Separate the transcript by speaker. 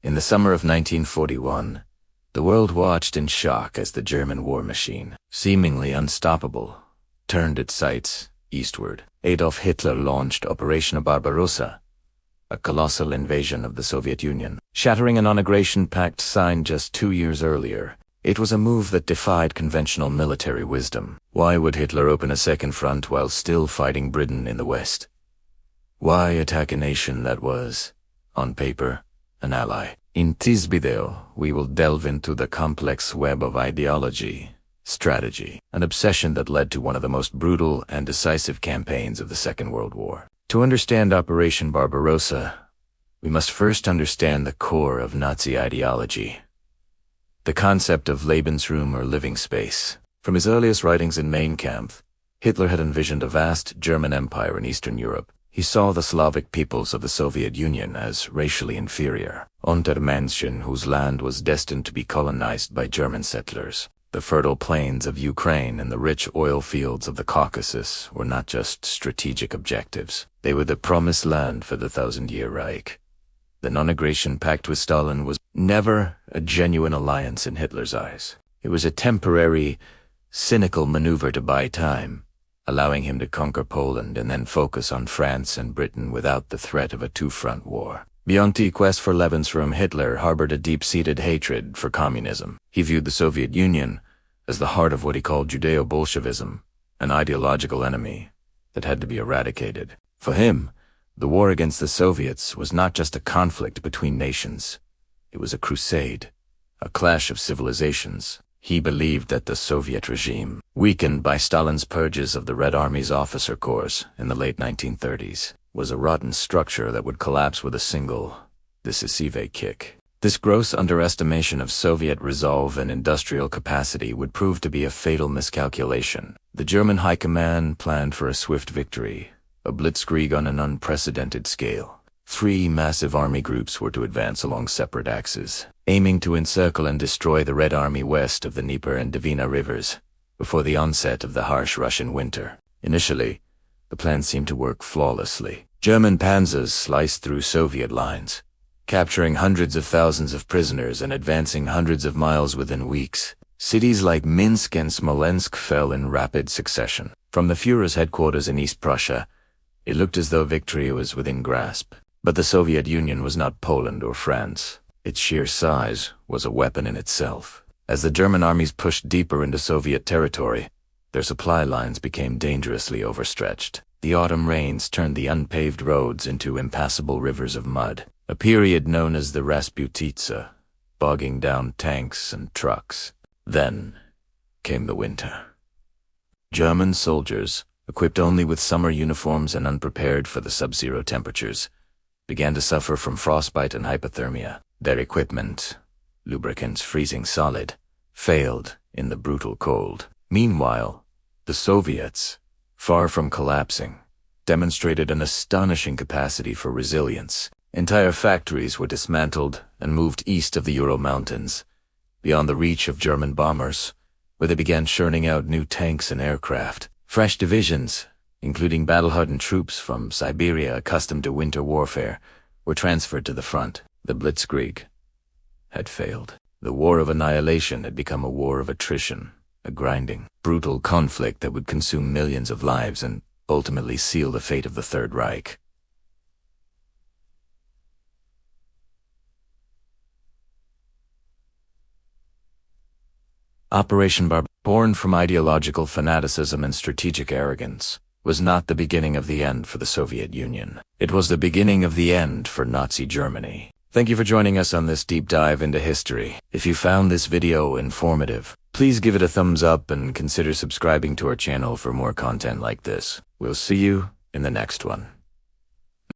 Speaker 1: In the summer of 1941, the world watched in shock as the German war machine, seemingly unstoppable, turned its sights eastward. Adolf Hitler launched Operation Barbarossa, a colossal invasion of the Soviet Union, shattering a non-aggression pact signed just 2 years earlier. It was a move that defied conventional military wisdom. Why would Hitler open a second front while still fighting Britain in the West? Why attack a nation that was, on paper, an ally? In this video, we will delve into the complex web of ideology, strategy, and obsession that led to one of the most brutal and decisive campaigns of the Second World War. To understand Operation Barbarossa, we must first understand the core of Nazi ideology, the concept of Lebensraum or living space. From his earliest writings in Mein Kampf, Hitler had envisioned a vast German empire in Eastern Europe. He saw the Slavic peoples of the Soviet Union as racially inferior, Untermenschen whose land was destined to be colonized by German settlers. The fertile plains of Ukraine and the rich oil fields of the Caucasus were not just strategic objectives. They were the promised land for the Thousand-Year Reich. The non-aggression pact with Stalin was never a genuine alliance in Hitler's eyes. It was a temporary, cynical maneuver to buy time, allowing him to conquer Poland and then focus on France and Britain without the threat of a two-front war. Beyond the quest for Lebensraum, Hitler harbored a deep-seated hatred for communism. He viewed the Soviet Union as the heart of what he called Judeo-Bolshevism, an ideological enemy that had to be eradicated. For him, the war against the Soviets was not just a conflict between nations. It was a crusade, a clash of civilizations. He believed that the Soviet regime, weakened by Stalin's purges of the Red Army's officer corps in the late 1930s, was a rotten structure that would collapse with a single, decisive kick. This gross underestimation of Soviet resolve and industrial capacity would prove to be a fatal miscalculation. The German High Command planned for a swift victory, a blitzkrieg on an unprecedented scale. 3 massive army groups were to advance along separate axes, aiming to encircle and destroy the Red Army west of the Dnieper and Dvina rivers before the onset of the harsh Russian winter. Initially, the plan seemed to work flawlessly. German panzers sliced through Soviet lines, capturing hundreds of thousands of prisoners and advancing hundreds of miles within weeks. Cities like Minsk and Smolensk fell in rapid succession. From the Führer's headquarters in East Prussia, it looked as though victory was within grasp. But the Soviet Union was not Poland or France. Its sheer size was a weapon in itself. As the German armies pushed deeper into Soviet territory, their supply lines became dangerously overstretched. The autumn rains turned the unpaved roads into impassable rivers of mud, a period known as the Rasputitsa, bogging down tanks and trucks. Then came the winter. German soldiers, equipped only with summer uniforms and unprepared for the sub-zero temperatures, began to suffer from frostbite and hypothermia. Their equipment, lubricants freezing solid, failed in the brutal cold. Meanwhile, the Soviets, far from collapsing, demonstrated an astonishing capacity for resilience. Entire factories were dismantled and moved east of the Ural Mountains, beyond the reach of German bombers, where they began churning out new tanks and aircraft. Fresh divisions, including battle-hardened troops from Siberia accustomed to winter warfare, were transferred to the front. The Blitzkrieg had failed. The war of annihilation had become a war of attrition, a grinding, brutal conflict that would consume millions of lives and ultimately seal the fate of the Third Reich. Operation Barbarossa, born from ideological fanaticism and strategic arrogance, was not the beginning of the end for the Soviet Union. It was the beginning of the end for Nazi Germany. Thank you for joining us on this deep dive into history. If you found this video informative, please give it a thumbs up and consider subscribing to our channel for more content like this. We'll see you in the next one.